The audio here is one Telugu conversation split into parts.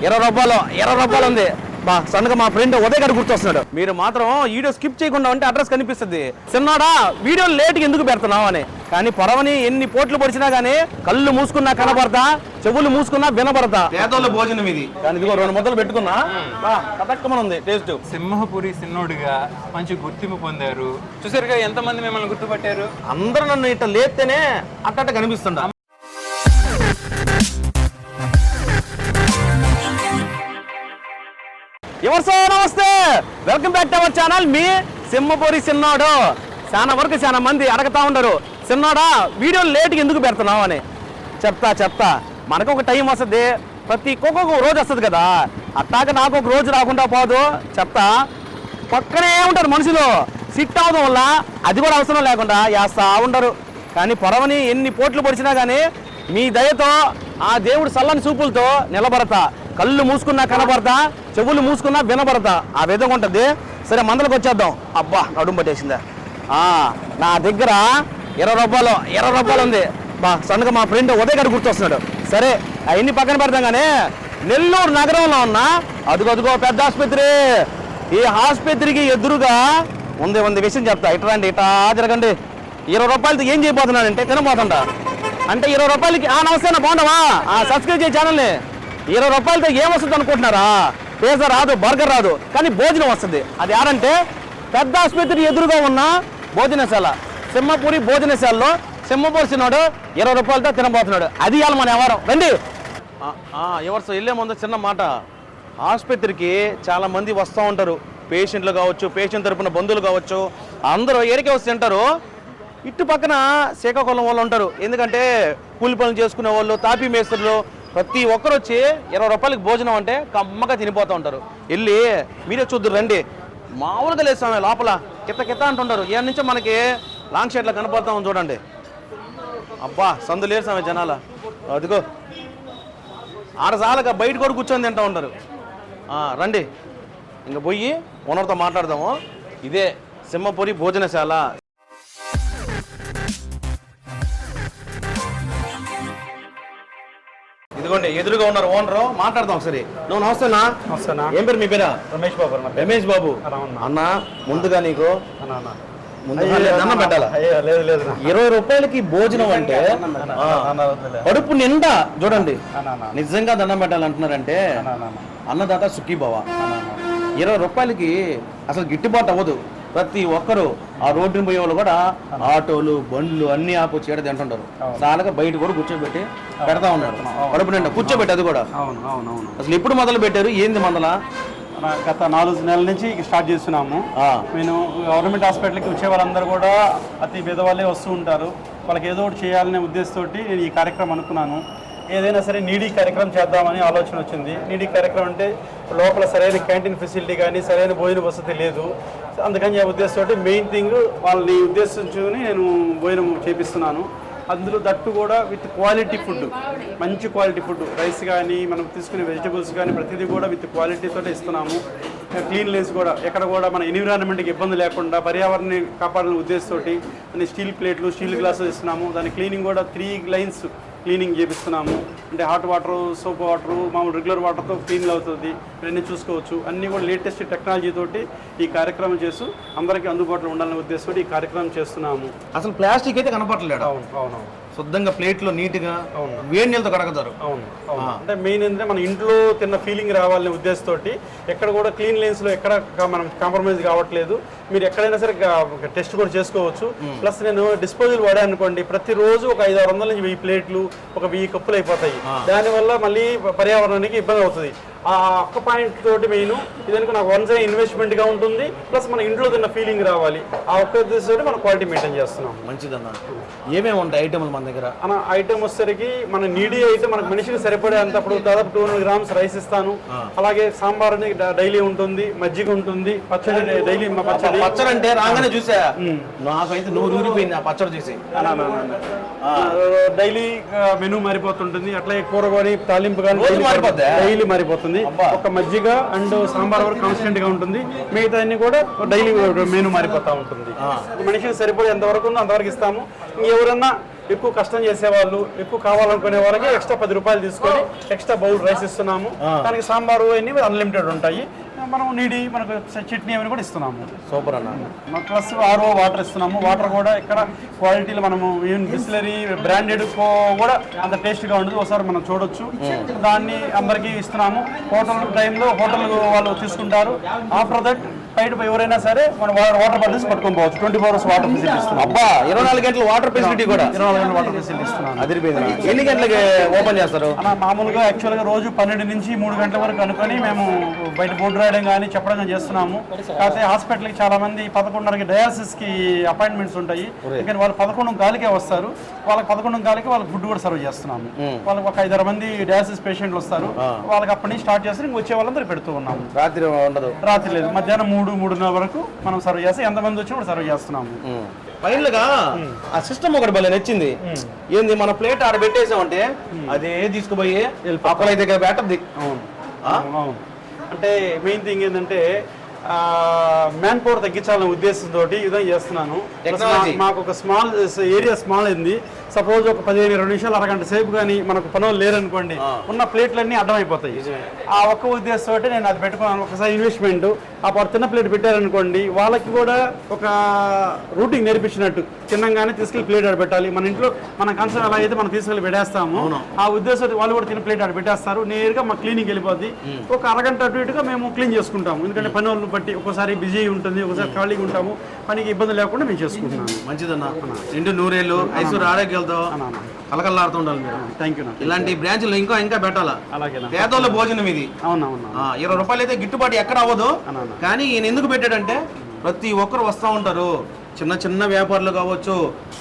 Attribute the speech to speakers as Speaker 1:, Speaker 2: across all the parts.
Speaker 1: 20 రూపాయలు ఉంది. బా సన్నగా మా ఫ్రెండ్ ఉదయ్ గారు గుర్తొస్తున్నాడు. మీరు మాత్రం వీడియో స్కిప్ చేయకుండా ఉంటే అడ్రస్ కనిపిస్తుంది. చిన్నాడా వీడియో లేట్గా ఎందుకు పెడుతున్నావు అని. కానీ పొరవని ఎన్ని పోట్లు పొడిచినా గానీ కళ్ళు మూసుకున్నా కనబడతా, చెవులు మూసుకున్నా వినబడతా. పేదోళ్ళ భోజనం ఇది. కానీ ఇదిగో 2 ముద్దలు పెట్టుకున్నా కటక్కమని ఉంది టేస్ట్.
Speaker 2: సింహపురి సిన్నోడుగా మంచి గుర్తింపు పొందారు. చూసారుగా ఎంతమంది మిమ్మల్ని గుర్తుపట్టారు.
Speaker 1: అందరూ నన్ను ఇట్లా లేస్తేనే అట్ట కనిపిస్తుండ. నమస్తే, welcome back to our channel. మీ సింహపురి సిన్నోడు. చాలా మంది అడగతా ఉండరు, సిన్నోడా వీడియో లేట్గా ఎందుకు పెడుతున్నావు అని. చెప్తా మనకు ఒక టైం వస్తుంది, ప్రతి ఒక్కొక్క రోజు వస్తుంది కదా. అట్టాక నాకు ఒక రోజు రాకుండా పోదు. చెప్తా పక్కనే ఉంటారు మనుషులు, సిట్ అవడం వల్ల అది కూడా అవసరం లేకుండా వేస్తా ఉండరు. కానీ పొరవని ఎన్ని పోట్లు పొడిచినా కానీ మీ దయతో ఆ దేవుడు చల్లని చూపులతో నిలబడతా. కళ్ళు మూసుకున్నా కనబడతా, చెవులు మూసుకున్నా వినబడతా. ఆ విధంగా ఉంటుంది. సరే మందలకు వచ్చేద్దాం. అబ్బా నడుము పట్టేసిందా. నా దగ్గర 20 రూపాయలు ఉంది. బా సన్నగా మా ఫ్రెండ్ ఉదయ్ గారు గుర్తొస్తున్నాడు. సరే అవన్నీ పక్కన పెడతాం. కానీ నెల్లూరు నగరంలో ఉన్న అదుగో పెద్ద ఆసుపత్రి. ఈ ఆసుపత్రికి ఎదురుగా ఉంది విషయం చెప్తా. ఇట్లా రండి, ఇట్లా జరగండి. 20 రూపాయలతో ఏం చేయబోతున్నానంటే తినబోతుంట. అంటే 20 రూపాయలకి నమస్తే అన్న, బాగుండవా? సబ్స్క్రైబ్ చేయ ఛానల్ని. 20 రూపాయలతో ఏం వస్తుంది అనుకుంటున్నారా? పిజ్జా రాదు, బర్గర్ రాదు, కానీ భోజనం వస్తుంది. అది ఆడంటే పెద్ద ఆసుపత్రి ఎదురుగా ఉన్న భోజనశాల, సింహపురి భోజనశాలలో సింహపురి సిన్నోడు 20 రూపాయలతో తినబోతున్నాడు. అది ఇవాళ మన వ్యవహారం. రండి. ఎవరు వెళ్ళే ముందు చిన్న మాట. ఆసుపత్రికి చాలా మంది వస్తూ ఉంటారు. పేషెంట్లు కావచ్చు, పేషెంట్ తరపున బంధువులు కావచ్చు, అందరూ ఏరికే వచ్చి తింటారు. ఇటు పక్కన శ్రీకాకుళం వాళ్ళు ఉంటారు. ఎందుకంటే కూలి పనులు చేసుకునే వాళ్ళు, తాపీ మేస్త్రులు, ప్రతి ఒక్కరు వచ్చి 20 రూపాయలకి భోజనం అంటే కమ్మగా తినిపోతూ ఉంటారు. వెళ్ళి మీరే చూద్దరు రండి. మామూలుగా లేదు స్వామి, లోపల కిత్త అంటుంటారు. ఏ నుంచో మనకి లాంగ్ షర్ట్లో కనపడతామని చూడండి. అబ్బా సందు లేదు స్వామి జనాల. అదిగో ఆడసాలగా బయట కూడా కూర్చొని తింటూ ఉంటారు. రండి ఇంకా పోయి ఓనర్తో మాట్లాడదాము. ఇదే సింహపురి భోజనశాల. ఇదిగోండి ఎదురుగా ఉన్నారు ఓనరు, మాట్లాడదాం ఒకసారి. నువ్వు నమస్తేనా? ఏం పేరు మీ పేరా? రమేష్ బాబు. అన్న ముందుగా నీకు దండం పెట్టాలా? 20 రూపాయలకి భోజనం అంటే కడుపు నిండా చూడండి. నిజంగా దండం పెట్టాలంటున్నారంటే అన్నదాత సుఖీభవ. 20 రూపాయలకి అసలు గిట్టుబాటు అవ్వదు. ప్రతి ఒక్కరు ఆ రోడ్డుని పోయే వాళ్ళు కూడా ఆటోలు, బండ్లు అన్ని ఆపు చీడ తింటుంటారు. చాలాగా బయట కూడా కూర్చోబెట్టి పెడతా ఉన్నారు. కడుపు నిండా కూర్చోబెట్టి. అది కూడా అసలు ఎప్పుడు మొదలు పెట్టారు? ఏంది మందల?
Speaker 3: గత 4 నెలల నుంచి స్టార్ట్ చేస్తున్నాము. నేను గవర్నమెంట్ హాస్పిటల్కి వచ్చే వాళ్ళందరూ కూడా అతి పేదవాళ్ళే వస్తూ ఉంటారు. వాళ్ళకి ఏదో ఒకటి చేయాలనే ఉద్దేశంతో నేను ఈ కార్యక్రమం అనుకున్నాను. ఏదైనా సరే నీడీ కార్యక్రమం చేద్దామని ఆలోచన వచ్చింది. నీడీ కార్యక్రమం అంటే లోపల సరైన క్యాంటీన్ ఫెసిలిటీ కానీ సరైన భోజన వసతి లేదు. అందుకని ఆ ఉద్దేశంతో మెయిన్ థింగ్ వాళ్ళని ఉద్దేశించుకుని నేను భోజనం చేపిస్తున్నాను. అందులో దట్టు కూడా విత్ క్వాలిటీ ఫుడ్, మంచి క్వాలిటీ ఫుడ్, రైస్ కానీ మనం తీసుకునే వెజిటబుల్స్ కానీ ప్రతిదీ కూడా విత్ క్వాలిటీతో ఇస్తున్నాము. క్లీన్లెస్ కూడా ఎక్కడ కూడా మన ఎన్విరాన్మెంట్కి ఇబ్బంది లేకుండా పర్యావరణాన్ని కాపాడాలనే ఉద్దేశంతో అన్ని స్టీల్ ప్లేట్లు, స్టీల్ గ్లాసులు ఇస్తున్నాము. దాని క్లీనింగ్ కూడా 3 లైన్స్ క్లీనింగ్ చేపిస్తున్నాము. అంటే హాట్ వాటర్, సోప్ వాటర్, మామూలు రెగ్యులర్ వాటర్తో క్లీన్ అవుతుంది. ఇవన్నీ చూసుకోవచ్చు. అన్నీ కూడా లేటెస్ట్ టెక్నాలజీ తోటి ఈ కార్యక్రమం చేస్తూ అందరికీ అందుబాటులో ఉండాలనే ఉద్దేశంతో ఈ కార్యక్రమం చేస్తున్నాము.
Speaker 1: అసలు ప్లాస్టిక్ అయితే కనపడలేదు.
Speaker 3: అవును
Speaker 1: శుద్ధంగా ప్లేట్లో నీట్గా వేడి నీళ్ళతో కడగతారు.
Speaker 3: అవును. అంటే మెయిన్ ఏంటంటే మన ఇంట్లో తిన్న ఫీలింగ్ రావాలనే ఉద్దేశంతో ఎక్కడ కూడా క్లీన్ లెన్స్లో ఎక్కడ మనం కాంప్రమైజ్ కావట్లేదు. మీరు ఎక్కడైనా సరే టెస్ట్ కూడా చేసుకోవచ్చు. ప్లస్ నేను డిస్పోజల్ వాడా అనుకోండి, ప్రతిరోజు ఒక 500-600 నుంచి 1000 ప్లేట్లు, ఒక 1000 కప్పులు అయిపోతాయి. దానివల్ల మళ్ళీ పర్యావరణానికి ఇబ్బంది అవుతుంది. ఆ ఒక్క పాయింట్ తోటి మెయిన్ ఇదనుకో నాకు వన్స్ ఇన్వెస్ట్మెంట్గా ఉంటుంది. ప్లస్ మన ఇంట్లో తిన్న ఫీలింగ్ రావాలి. ఆ ఒక్క ఉద్దేశంతో మనం క్వాలిటీ మెయింటైన్ చేస్తున్నాం.
Speaker 1: మంచిదన్న. ఏమేమి ఉంటాయి ఐటమ్లు మన దగ్గర?
Speaker 3: మన ఐటమ్ వచ్చేసరికి మన నీడీ అయితే మనకు మనిషికి సరిపడే అంతప్పుడు దాదాపు 200 గ్రామ్స్ రైస్ ఇస్తాను. అలాగే సాంబార్ డైలీ ఉంటుంది, మజ్జిగ ఉంటుంది, పచ్చడి డైలీ.
Speaker 1: పచ్చడి అంటే రాగానే చూసా, నాకైతే నోరు ఊరిపోయింది ఆ పచ్చడి చూసి.
Speaker 3: డైలీ మెనూ మారిపోతుంటుంది. అట్లాగే కూర కానీ తాలింపు కానీ డైలీ మారిపోతుంది. ఒక మజ్జిగ అండ్ సాంబార్ వరకు కాన్స్టెంట్ గా ఉంటుంది. మిగతా అన్ని కూడా డైలీ మెనూ మారిపోతా ఉంటుంది. మనిషికి సరిపడే ఎంత వరకు ఉందో అంతవరకు ఇస్తాము. ఎవరన్నా ఎక్కువ కష్టం చేసేవాళ్ళు, ఎక్కువ కావాలనుకునే వాళ్ళకి ఎక్స్ట్రా 10 రూపాయలు తీసుకొని ఎక్స్ట్రా బౌల్ రైస్ ఇస్తున్నాము. దానికి సాంబారు అన్ని అన్లిమిటెడ్ ఉంటాయి. మనం మనకు చట్నీ అవన్నీ కూడా ఇస్తున్నాము.
Speaker 1: సూపర్ అన్న.
Speaker 3: ప్లస్ RO వాటర్ ఇస్తున్నాము. వాటర్ కూడా ఇక్కడ క్వాలిటీలో మనము ఈవెన్ బిస్లరీ బ్రాండెడ్ కూడా అంత టేస్ట్గా ఉండదు. ఒకసారి మనం చూడొచ్చు. దాన్ని అందరికీ ఇస్తున్నాము. హోటల్ టైంలో హోటల్ వాళ్ళు తీసుకుంటారు. ఆఫ్టర్ దట్ బయట ఎవరైనా సరే మనం వాటర్ బాటిల్స్ పట్టుకొని పోవచ్చు. 24 hours వాటర్ ఫెసిలిటీ ఇస్తున్నాం.
Speaker 1: అబ్బా 24 గంటల వాటర్ ఫెసిలిటీ కూడా
Speaker 3: 24 గంటల వాటర్ ఫెసిలిటీ ఇస్తున్నాం.
Speaker 1: అదిరిపోయింది. ఎన్ని గంటలకి ఓపెన్ చేస్తారు?
Speaker 3: మామూలుగా యాక్చువల్గా రోజు 12 నుంచి 3 గంటల వరకు అనుకొని మేము బయట బోర్డు రాయడం కానీ చెప్పడం కానీ చేస్తున్నాము. కాకపోతే హాస్పిటల్కి చాలా మంది 11:30కి డయాలసిస్కి అపాయింట్మెంట్స్ ఉంటాయి. కానీ వాళ్ళు 11:15కే వస్తారు. వాళ్ళకి 11:15కి వాళ్ళకి ఫుడ్ కూడా సర్వ్ చేస్తున్నాము. వాళ్ళకి ఒక 5-6 మంది డయాలసిస్ పేషెంట్లు వస్తారు. వాళ్ళకి అప్పటి నుంచి స్టార్ట్ చేస్తే వచ్చే వాళ్ళందరూ పెడుతూ ఉన్నాము.
Speaker 1: రాత్రి ఉండదు?
Speaker 3: రాత్రి లేదు, మధ్యాహ్నం 3-3:30 వరకు మనం సర్వ్ చేస్తే ఎంతమంది వచ్చి కూడా సర్వ్ చేస్తున్నాము.
Speaker 1: ఫైనల్ గా ఆ సిస్టమ్ ఒకటి భలే నచ్చింది. ఏంది, మన ప్లేట్ ఆడ పెట్టేసామంటే అదే తీసుకుపోయి పక్కన దగ్గర పెట్టద్ది.
Speaker 3: అవును. అంటే మెయిన్ థింగ్ ఏంటంటే మ్యాన్ పవర్ తగ్గించాలనే ఉద్దేశంతో ఈ విధంగా చేస్తున్నాను. మాకు ఒక ఏరియా స్మాల్ అయింది. సపోజ్ ఒక 15-20 నిమిషాలు అరగంట సేపు కానీ మనకు పనులు లేరనుకోండి, ఉన్న ప్లేట్లన్నీ అడ్డమైపోతాయి. ఆ ఒక్క ఉద్దేశంతో నేను అది పెట్టుకున్నాను. ఒకసారి ఇన్వెస్ట్మెంట్ ఆ చిన్న ప్లేట్ పెట్టారనుకోండి, వాళ్ళకి కూడా ఒక రూటింగ్ నేర్పించినట్టు చిన్నగానే తీసుకెళ్ళి ప్లేట్ ఆడ పెట్టాలి. మన ఇంట్లో మన కన్సర్న్ ఎలా అయితే మనం తీసుకెళ్ళి పెట్టేస్తాము, ఆ ఉద్దేశంతో వాళ్ళు కూడా తిన్న ప్లేట్ ఆడ పెట్టేస్తారు. నేరుగా మా క్లీనింగ్ వెళ్ళిపోద్ది. ఒక అరగంట అటు ఇటుగా మేము క్లీన్ చేసుకుంటాము. ఎందుకంటే పని వాళ్ళని బట్టి ఒకసారి బిజీ ఉంటుంది, ఒకసారి ఖాళీగా ఉంటాము. పనికి ఇబ్బంది లేకుండా మేము చేసుకుంటున్నాము.
Speaker 1: మంచిదన్న. ఇంటి నూరేళ్ళు ఐశ్వర్య ఆరోగ్యాలతో కలకల్లాడుతుండాలి మీరు.
Speaker 3: Thank you.
Speaker 1: ఇలాంటి బ్రాంచ్లు ఇంకా పెట్టాలా.
Speaker 3: అలాగే
Speaker 1: పేదోళ్ళ భోజనం ఇది.
Speaker 3: అవునవును.
Speaker 1: 20 రూపాయలు అయితే గిట్టుబాటు ఎక్కడ అవ్వదు. కానీ ఈయన ఎందుకు పెట్టాడంటే ప్రతి ఒక్కరు వస్తూ ఉంటారు. చిన్న వ్యాపారులు కావచ్చు,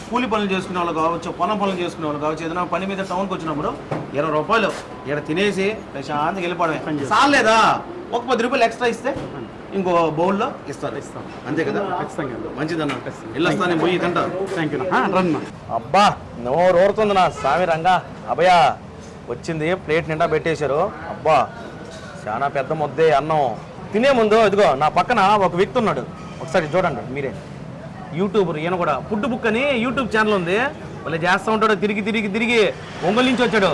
Speaker 1: కూలి పనులు చేసుకునే వాళ్ళు కావచ్చు, పొలం పనులు చేసుకునే వాళ్ళు కావచ్చు, ఏదైనా పని మీద టౌన్కి వచ్చినప్పుడు 20 రూపాయలు ఇక్కడ తినేసి ప్రశాంతంగా వెళ్ళిపోవడమే. చాలేదా ఒక 10 రూపాయలు ఎక్స్ట్రా ఇస్తే ఇంకో బౌల్లో ఇస్తాం. అంతే కదా?
Speaker 3: ఖచ్చితంగా.
Speaker 1: మంచిదన్న. వెళ్ళొస్తాను పోయి తింటా.
Speaker 3: Thank you. రన్.
Speaker 1: అబ్బా నోరు ఊరుతుంది నా స్వామి రంగా. అభయ వచ్చింది, ప్లేట్ నిండా పెట్టేశారు. అబ్బా చాలా పెద్ద ముద్దే అన్నం. తినే ముందు ఇదిగో నా పక్కన ఒక వ్యక్తి ఉన్నాడు, ఒకసారి చూడండి మీరే. యూట్యూబర్, ఈయన కూడా ఫుడ్ బుక్ అని యూట్యూబ్ ఛానల్ ఉంది. భలే చేస్తూ ఉంటాడు. తిరిగి ఒంగోలు నుంచి వచ్చాడు.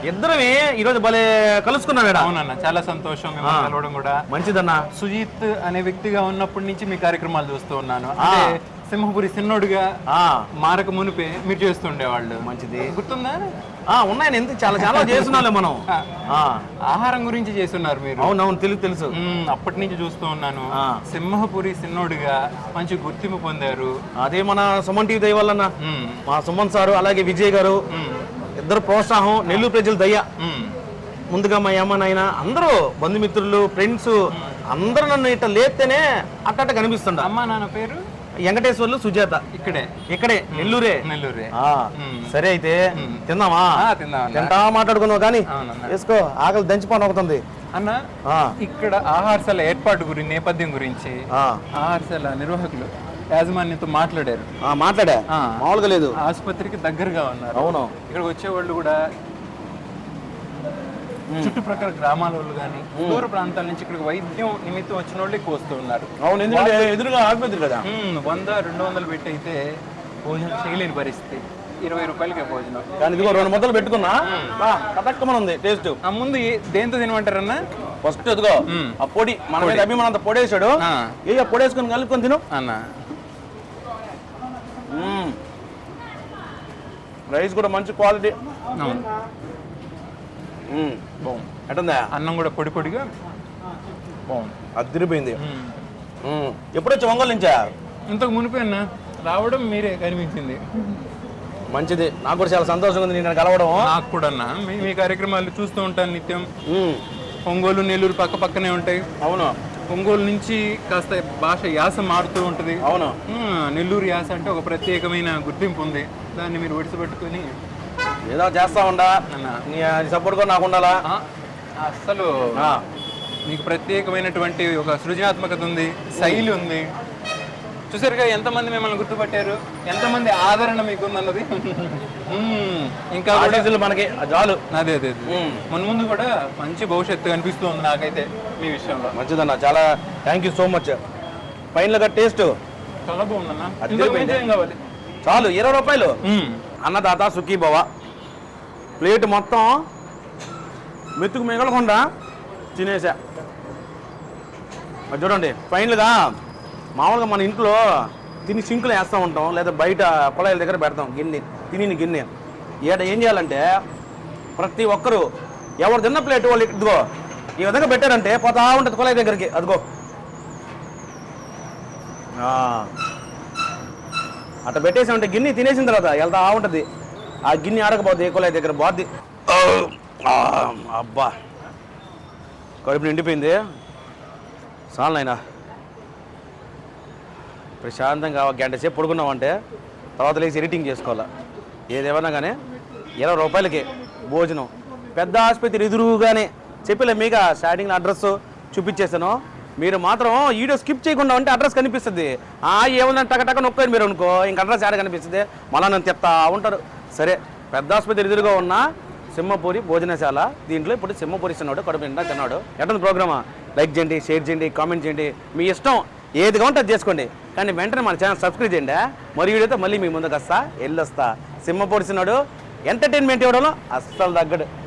Speaker 1: ఇద్దరమే ఈరోజు భలే కలుసుకున్నాం.
Speaker 2: అవునన్నా, చాలా సంతోషం కలవడం కూడా.
Speaker 1: మంచిదన్నా.
Speaker 2: సుజీత్ అనే వ్యక్తిగా ఉన్నప్పటి నుంచి మీ కార్యక్రమాలు చూస్తూ ఉన్నాను. అంటే సింహపురి సిన్నోడుగా మారక మునిపే మీరు చేస్తుండేవాళ్ళు.
Speaker 1: మంచిది.
Speaker 2: గుర్తుందా?
Speaker 1: ఉన్నాయని ఎంత చాలా చేస్తున్నాలే మనం.
Speaker 2: ఆహారం గురించి చేస్తున్నారు మీరు.
Speaker 1: అవునవును, తెలుసు.
Speaker 2: అప్పటి నుంచి చూస్తూ ఉన్నాను. సింహపురి సిన్నోడుగా మంచి గుర్తింపు పొందారు.
Speaker 1: అదే మన సుమన్ టీవీ దయ వల్ల. మా సుమన్ సారు అలాగే విజయ్ గారు ఇద్దరు ప్రోత్సాహం, నెల్లూరు ప్రజల దయ. ముందుగా మా అమ్మ నాయన అందరూ బంధుమిత్రులు, ఫ్రెండ్స్ అందరూ నన్ను ఇట్లా లేస్తేనే అట్ట కనిపిస్తుండ.
Speaker 2: అమ్మా నాన్న పేరు
Speaker 1: వెంకటేశ్వర్లు, సుజాత. ఇక్కడే నెల్లూరే. సరే అయితే తిందామా? తింటా మాట్లాడుకుందాం కానీ వేసుకో, ఆకలి దంచిపోని అవుతుంది
Speaker 2: అన్న. ఇక్కడ ఆహారశాల ఏర్పాటు గురించి, నేపథ్యం గురించి ఆహారశాల నిర్వాహకులు యాజమాన్యంతో మాట్లాడారు.
Speaker 1: మామూలుగా లేదు.
Speaker 2: ఆసుపత్రికి దగ్గరగా ఉన్నారు.
Speaker 1: అవును.
Speaker 2: ఇక్కడికి వచ్చేవాళ్ళు కూడా చుట్టుప్రక్కల గ్రామాల వాళ్ళు కానీ దూర ప్రాంతాల నుంచి ఇక్కడికి వైద్యం నిమిత్తం వచ్చిన వాళ్ళు ఎక్కువ వస్తూ ఉన్నారు.
Speaker 1: అవును, ఎందుకంటే ఎదురుగా ఆసుపత్రి కదా.
Speaker 2: 100-200 పెట్టి అయితే భోజనం చేయలేని పరిస్థితి. 20 రూపాయలకే భోజనం.
Speaker 1: కానీ ఇదిగో 2 ముద్దలు పెట్టుకున్నా కదక్కమని ఉంది టేస్ట్.
Speaker 2: ఆ ముందు దేంతో తినమంటారన్నా?
Speaker 1: ఫస్ట్ ఎదుగో ఆ పొడి, మన మీద అభిమానంత పొడి వేసాడు. ఏ పొడి వేసుకొని కలుపుకొని తిను
Speaker 2: అన్న.
Speaker 1: రైస్ కూడా మంచి క్వాలిటీ. ఎట్టుందా?
Speaker 2: అన్నం కూడా పొడిగా బాగుంది.
Speaker 1: అదిరిపోయింది. ఎప్పుడు వచ్చి ఒంగోలు నుంచా?
Speaker 2: ఇంతకు మునిపోయినా రావడం మీరే కనిపించింది.
Speaker 1: మంచిది. నాకు కూడా చాలా సంతోషంగా ఉంది నేను కలవడం.
Speaker 2: నాకు కూడా అన్న, మీ కార్యక్రమాలు చూస్తూ ఉంటాను నిత్యం. ఒంగోలు, నెల్లూరు పక్కనే ఉంటాయి.
Speaker 1: అవును.
Speaker 2: ఒంగోలు నుంచి కాస్త భాష యాస మారుతూ ఉంటుంది.
Speaker 1: అవును.
Speaker 2: నెల్లూరు యాస అంటే ఒక ప్రత్యేకమైన గుర్తింపు ఉంది. దాన్ని మీరు విడిచిపెట్టుకుని
Speaker 1: ఏదో చేస్తా ఉండా. సపోర్ట్ కూడా నాకు ఉండాలా.
Speaker 2: అసలు మీకు ప్రత్యేకమైనటువంటి ఒక సృజనాత్మకత ఉంది, శైలి ఉంది. చూసారుగా ఎంతమంది మిమ్మల్ని గుర్తుపట్టారు, ఎంతమంది ఆదరణ మీకు ఉందన్నది. ఇంకా
Speaker 1: మనకి చాలు.
Speaker 2: అదే ముందు కూడా మంచి భవిష్యత్తు కనిపిస్తుంది నాకైతే మీ విషయంలో.
Speaker 1: మంచిదన్న, చాలా thank you so much. Final గా టేస్ట్
Speaker 2: చాలా బాగుందన్న. ఏం కావాలి?
Speaker 1: చాలు 20 రూపాయలు. అన్నదాత సుఖీభవ. ప్లేట్ మొత్తం మెతుకు మిగలకుండా తినేసా. అది చూడండి ఫైనల్గా మామూలుగా మన ఇంట్లో తిని సింకులు వేస్తూ ఉంటాం, లేదా బయట కుళాయిల దగ్గర పెడతాం గిన్నె. ఏం చేయాలంటే ప్రతి ఒక్కరూ ఎవరు తిన్న ప్లేట్ వాళ్ళు ఇదిగో ఈ విధంగా పెట్టారంటే పోతా ఉంటుంది కుళాయి దగ్గరికి. అదిగో అట్లా పెట్టేసామంటే గిన్నె తినేసిన తర్వాత వెళ్తా ఉంటుంది. ఆ గిన్నె ఆడకపోద్ది కుళాయి దగ్గర పోద్ది. అబ్బా కడుపు నిండిపోయింది. చాలు నాయనా, ప్రశాంతంగా ఒక గంట సేపు పడుకున్నామంటే తర్వాత లేచి ఎడిటింగ్ చేసుకోవాలా. ఏదేమన్నా కానీ 20 రూపాయలకి భోజనం. పెద్ద ఆసుపత్రి ఎదురుగానే చెప్పలే మీకు స్టార్టింగ్లో అడ్రస్ చూపించేసాను. మీరు మాత్రం వీడియో స్కిప్ చేయకుండా ఉంటే అడ్రస్ కనిపిస్తుంది. ఏముందని టక నొక్కండి మీరు అనుకో, ఇంక అడ్రస్ యాడ కనిపిస్తుంది, మళ్ళీ నన్ను చెప్తా ఉంటారు. సరే, పెద్ద ఆసుపత్రి ఎదురుగా ఉన్న సింహపూరి భోజనశాల. దీంట్లో ఇప్పుడు సింహపూరి తిన్నాడు, కడుపు నిండా తిన్నాడు. ఎట్టుంది ప్రోగ్రామా? లైక్ చేయండి, షేర్ చేయండి, కామెంట్ చేయండి, మీ ఇష్టం ఏది కావాలంటే అది చేసుకోండి. కానీ వెంటనే మన ఛానల్ సబ్స్క్రైబ్ చేయండి. మరి వీడియోతో మళ్ళీ మీ ముందుకు వస్తా, వెళ్ళొస్తా. సింహపూరి తిన్నాడు ఎంటర్టైన్మెంట్ ఇవ్వడంలో అస్సలు తగ్గడు.